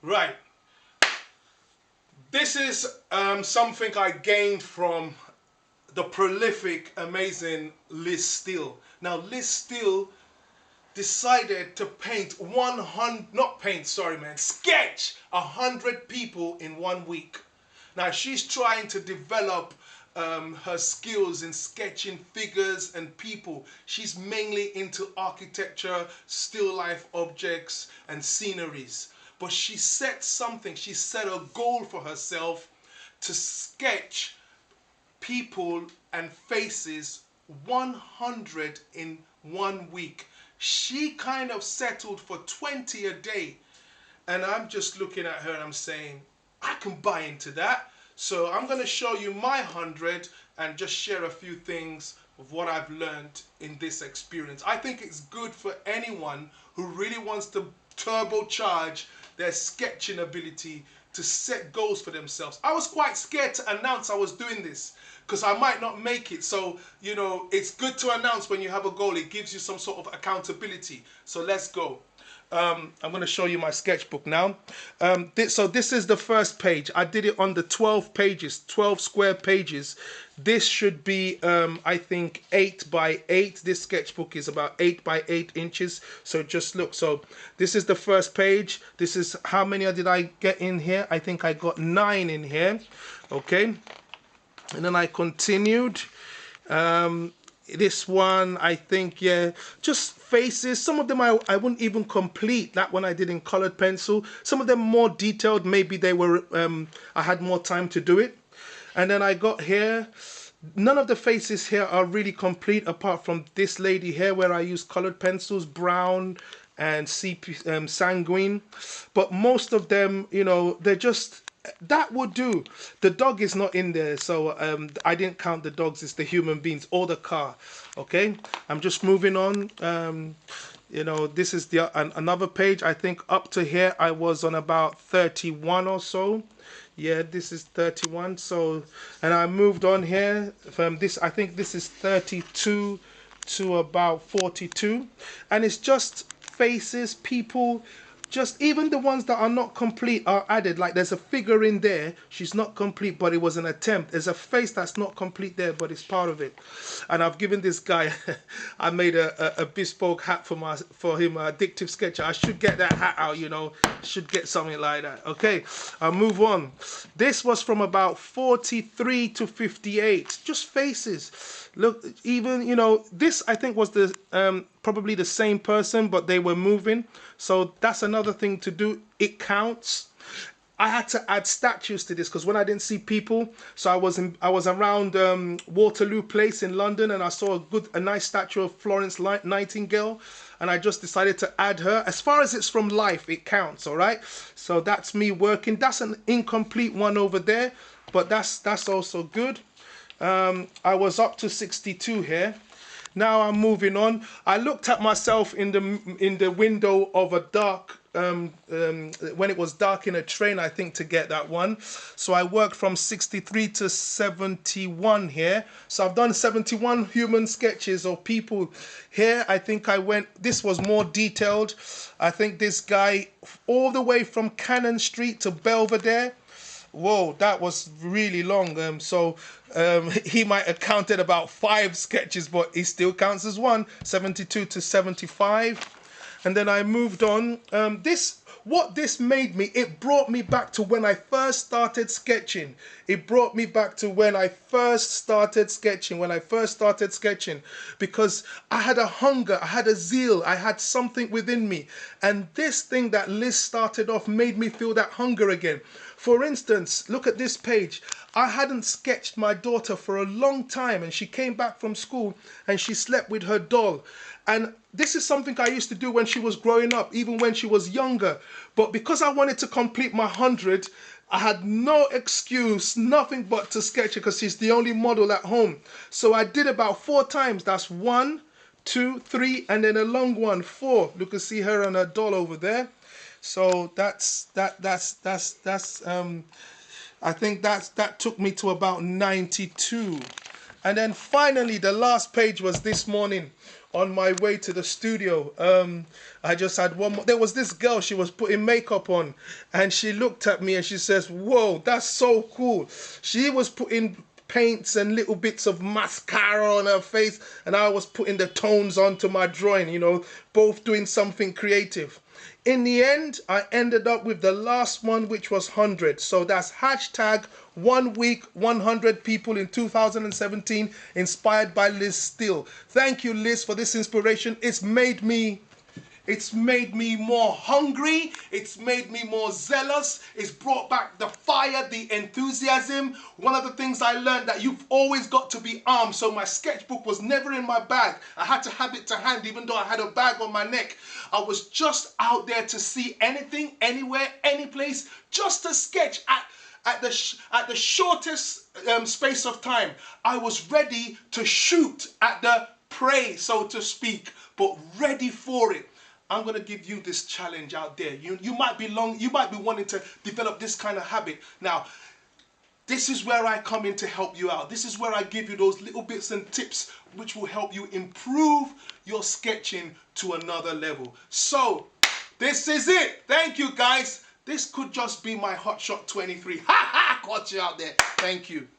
Right. This is something I gained from the prolific, amazing Liz Steele. Now, Liz Steele decided to paint 100, not paint, sorry man, sketch 100 people in 1 week. Now, she's trying to develop her skills in sketching figures and people. She's mainly into architecture, still life objects, and sceneries. But she set something, she set a goal for herself to sketch people and faces 100 in 1 week. She kind of settled for 20 a day. And I'm just looking at her and I'm saying, I can buy into that. So I'm going to show you my 100 and just share a few things of what I've learned in this experience. I think it's good for anyone who really wants to turbocharge their sketching ability, to set goals for themselves. I was quite scared to announce I was doing this because I might not make it. So, you know, it's good to announce when you have a goal. It gives you some sort of accountability. So let's go. I'm going to show you my sketchbook now. So this is the first page. I did it on the 12 pages, 12 square pages. This should be, I think, 8 by 8. This sketchbook is about 8 by 8 inches. So just look. So this is the first page. This is how many did I get in here? I think I got 9 in here. Okay. And then I continued. This one, I think, yeah, just faces. Some of them I wouldn't even complete. That one I did in colored pencil. Some of them more detailed. Maybe they were, I had more time to do it. And then I got here. None of the faces here are really complete apart from this lady here where I used colored pencils, brown and sanguine. But most of them, you know, they're just, that would do. The dog is not in there, so I didn't count the dogs. It's the human beings or the car. Okay, I'm just moving on. You know, this is the another page. I think up to here I was on about 31 or so. Yeah, this is 31. So, and I moved on here from this. I think this is 32 to about 42, and it's just faces, people. Just even the ones that are not complete are added. Like there's a figure in there, she's not complete, but it was an attempt. There's a face that's not complete there, but it's part of it. And I've given this guy, I made a bespoke hat for him, addictive sketcher. I should get that hat out, you know, should get something like that. Okay, I'll move on. This was from about 43 to 58, just faces. Look, even, you know, this I think was the probably the same person, but they were moving. So that's another thing to do. It counts. I had to add statues to this because when I didn't see people, so I was around Waterloo Place in London, and I saw a nice statue of Florence Nightingale, and I just decided to add her. As far as it's from life, it counts. All right. So that's me working. That's an incomplete one over there, but that's also good. I was up to 62 here. Now I'm moving on. I looked at myself in the window of a dark when it was dark in a train, I think, to get that one. So I worked from 63 to 71 here. So I've done 71 human sketches of people here. I think I went, this was more detailed. I think this guy all the way from Cannon Street to Belvedere. Whoa, that was really long. He might have counted about 5 sketches, but he still counts as one. 72 to 75. And then I moved on. What this made me, it brought me back to when I first started sketching. It brought me back to when I first started sketching, because I had a hunger, I had a zeal, I had something within me. And this thing that Liz started off made me feel that hunger again. For instance, look at this page. I hadn't sketched my daughter for a long time, and she came back from school and she slept with her doll. And this is something I used to do when she was growing up, even when she was younger. But because I wanted to complete my 100, I had no excuse, nothing but to sketch her because she's the only model at home. So I did about 4 times. That's 1, 2, 3, and then a long one, 4. You can see her and her doll over there. So I think that took me to about 92. And then finally, the last page was this morning on my way to the studio. I just had one more. There was this girl, she was putting makeup on, and she looked at me and she says, whoa, that's so cool. She was putting paints and little bits of mascara on her face, and I was putting the tones onto my drawing, you know, both doing something creative. In the end, I ended up with the last one, which was 100. So that's hashtag 1 week, 100 people in 2017, inspired by Liz Steele. Thank you, Liz, for this inspiration. It's made me more hungry. It's made me more zealous. It's brought back the fire, the enthusiasm. One of the things I learned, that you've always got to be armed. So my sketchbook was never in my bag. I had to have it to hand, even though I had a bag on my neck. I was just out there to see anything, anywhere, any place, just to sketch at the shortest space of time. I was ready to shoot at the prey, so to speak, but ready for it. I'm going to give you this challenge out there. You might be wanting to develop this kind of habit. Now, this is where I come in to help you out. This is where I give you those little bits and tips which will help you improve your sketching to another level. So, this is it. Thank you, guys. This could just be my Hotshot 23. Ha ha! Caught you out there. Thank you.